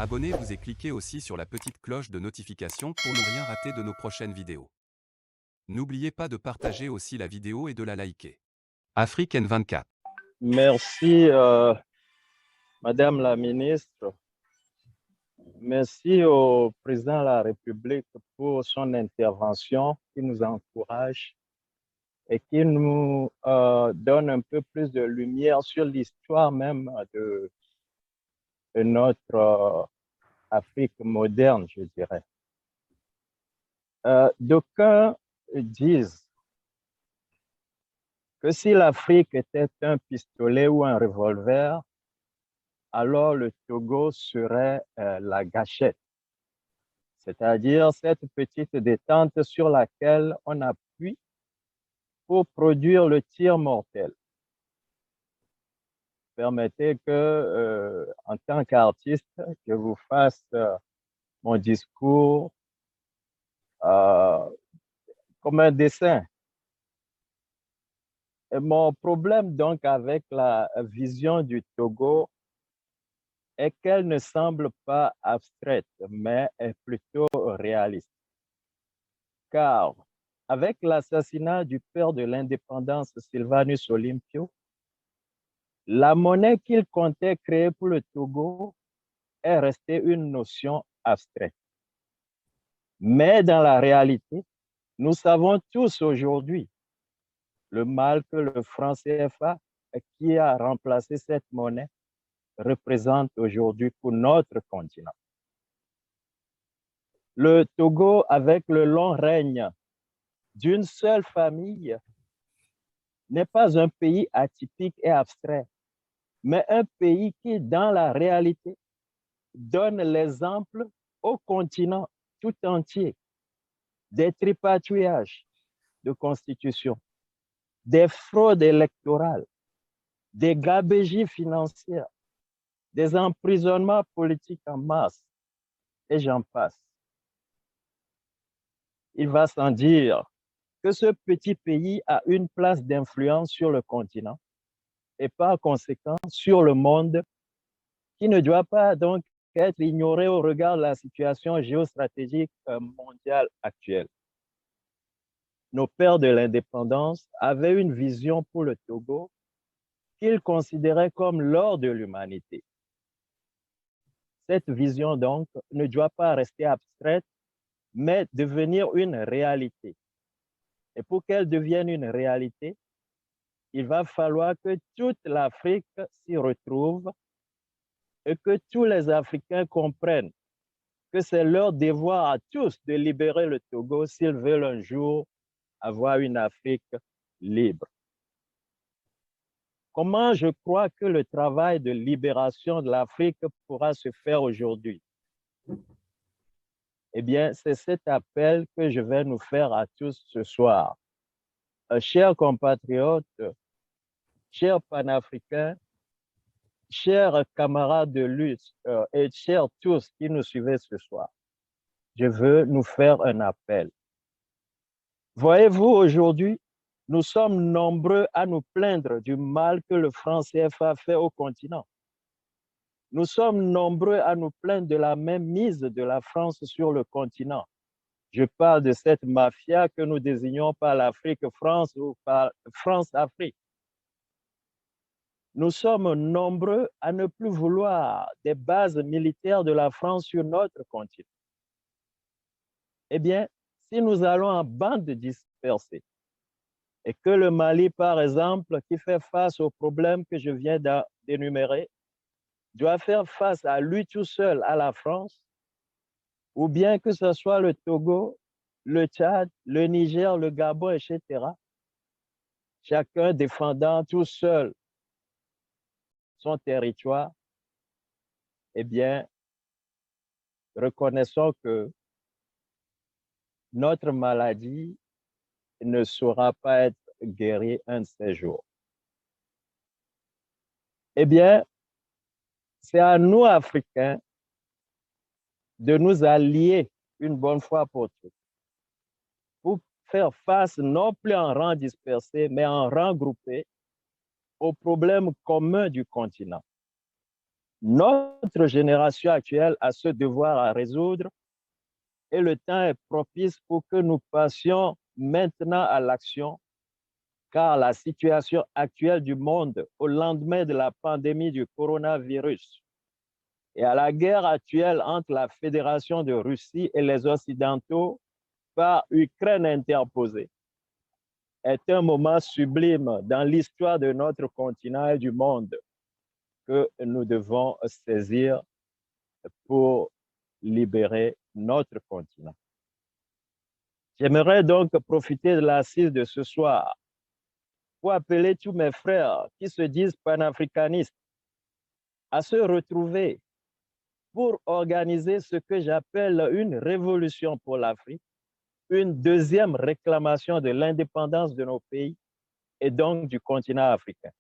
Abonnez-vous et cliquez aussi sur la petite cloche de notification pour ne rien rater de nos prochaines vidéos. N'oubliez pas de partager aussi la vidéo et de la liker. Afrique N24. Merci, Madame la ministre. Merci au président de la République pour son intervention qui nous encourage et qui nous donne un peu plus de lumière sur l'histoire même de notre Afrique moderne, je dirais. D'aucuns disent que si l'Afrique était un pistolet ou un revolver, alors le Togo serait la gâchette, c'est-à-dire cette petite détente sur laquelle on appuie pour produire le tir mortel. Permettez que, en tant qu'artiste, je vous fasse mon discours comme un dessin. Et mon problème donc avec la vision du Togo est qu'elle ne semble pas abstraite, mais est plutôt réaliste. Car avec l'assassinat du père de l'indépendance, Sylvanus Olympio, la monnaie qu'il comptait créer pour le Togo est restée une notion abstraite. Mais dans la réalité, nous savons tous aujourd'hui le mal que le franc CFA, qui a remplacé cette monnaie, représente aujourd'hui pour notre continent. Le Togo, avec le long règne d'une seule famille, n'est pas un pays atypique et abstrait, mais un pays qui, dans la réalité, donne l'exemple au continent tout entier des tripatouillages de constitution, des fraudes électorales, des gabégies financières, des emprisonnements politiques en masse, et j'en passe. Il va sans dire que ce petit pays a une place d'influence sur le continent et par conséquent sur le monde, qui ne doit pas donc être ignoré au regard de la situation géostratégique mondiale actuelle. Nos pères de l'indépendance avaient une vision pour le Togo qu'ils considéraient comme l'or de l'humanité. Cette vision donc ne doit pas rester abstraite, mais devenir une réalité. Et pour qu'elle devienne une réalité, il va falloir que toute l'Afrique s'y retrouve et que tous les Africains comprennent que c'est leur devoir à tous de libérer le Togo s'ils veulent un jour avoir une Afrique libre. Comment je crois que le travail de libération de l'Afrique pourra se faire aujourd'hui? Eh bien, c'est cet appel que je vais nous faire à tous ce soir. Chers compatriotes, chers panafricains, chers camarades de lutte et chers tous qui nous suivez ce soir, je veux nous faire un appel. Voyez-vous, aujourd'hui, nous sommes nombreux à nous plaindre du mal que le franc CFA fait au continent. Nous sommes nombreux à nous plaindre de la même mise de la France sur le continent. Je parle de cette mafia que nous désignons par l'Afrique-France ou par France-Afrique. Nous sommes nombreux à ne plus vouloir des bases militaires de la France sur notre continent. Eh bien, si nous allons en bande dispersée et que le Mali, par exemple, qui fait face aux problèmes que je viens d'énumérer, doit faire face à lui tout seul à la France, ou bien que ce soit le Togo, le Tchad, le Niger, le Gabon, etc., chacun défendant tout seul son territoire, eh bien, reconnaissons que notre maladie ne saura pas être guérie un de ces jours. Eh bien, c'est à nous, Africains, de nous allier une bonne fois pour toutes, pour faire face non plus en rang dispersé, mais en rang groupé aux problèmes communs du continent. Notre génération actuelle a ce devoir à résoudre et le temps est propice pour que nous passions maintenant à l'action, car la situation actuelle du monde au lendemain de la pandémie du coronavirus et à la guerre actuelle entre la Fédération de Russie et les Occidentaux par Ukraine interposée est un moment sublime dans l'histoire de notre continent et du monde que nous devons saisir pour libérer notre continent. J'aimerais donc profiter de l'assise de ce soir pour appeler tous mes frères qui se disent panafricanistes à se retrouver pour organiser ce que j'appelle une révolution pour l'Afrique, une deuxième réclamation de l'indépendance de nos pays et donc du continent africain.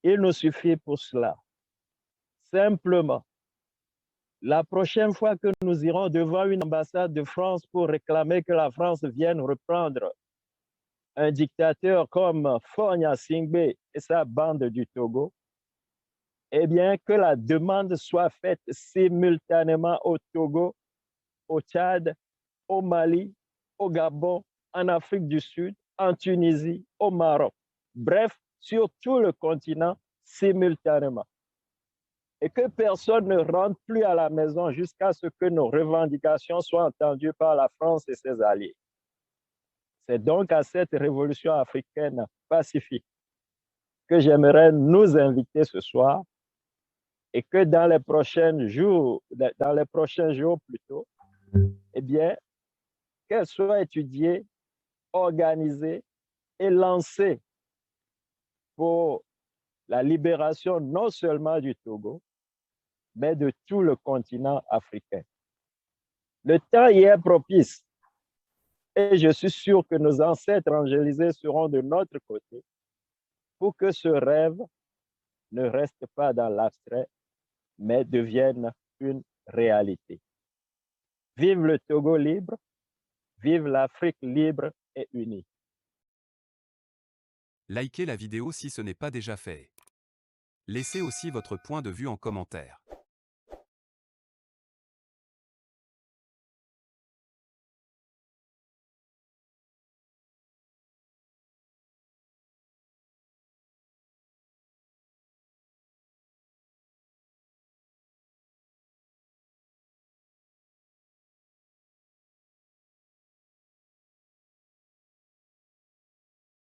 Il nous suffit pour cela, simplement, la prochaine fois que nous irons devant une ambassade de France pour réclamer que la France vienne reprendre un dictateur comme Faure Singbe et sa bande du Togo, eh bien que la demande soit faite simultanément au Togo, au Tchad, au Mali, au Gabon, en Afrique du Sud, en Tunisie, au Maroc. Bref, sur tout le continent simultanément. Et que personne ne rentre plus à la maison jusqu'à ce que nos revendications soient entendues par la France et ses alliés. C'est donc à cette révolution africaine pacifique que j'aimerais nous inviter ce soir et que dans les prochains jours plutôt, eh bien, qu'elle soit étudiée, organisée et lancée pour la libération non seulement du Togo, mais de tout le continent africain. Le temps y est propice et je suis sûr que nos ancêtres angélisés seront de notre côté pour que ce rêve ne reste pas dans l'abstrait, mais devienne une réalité. Vive le Togo libre, vive l'Afrique libre et unie. Likez la vidéo si ce n'est pas déjà fait. Laissez aussi votre point de vue en commentaire.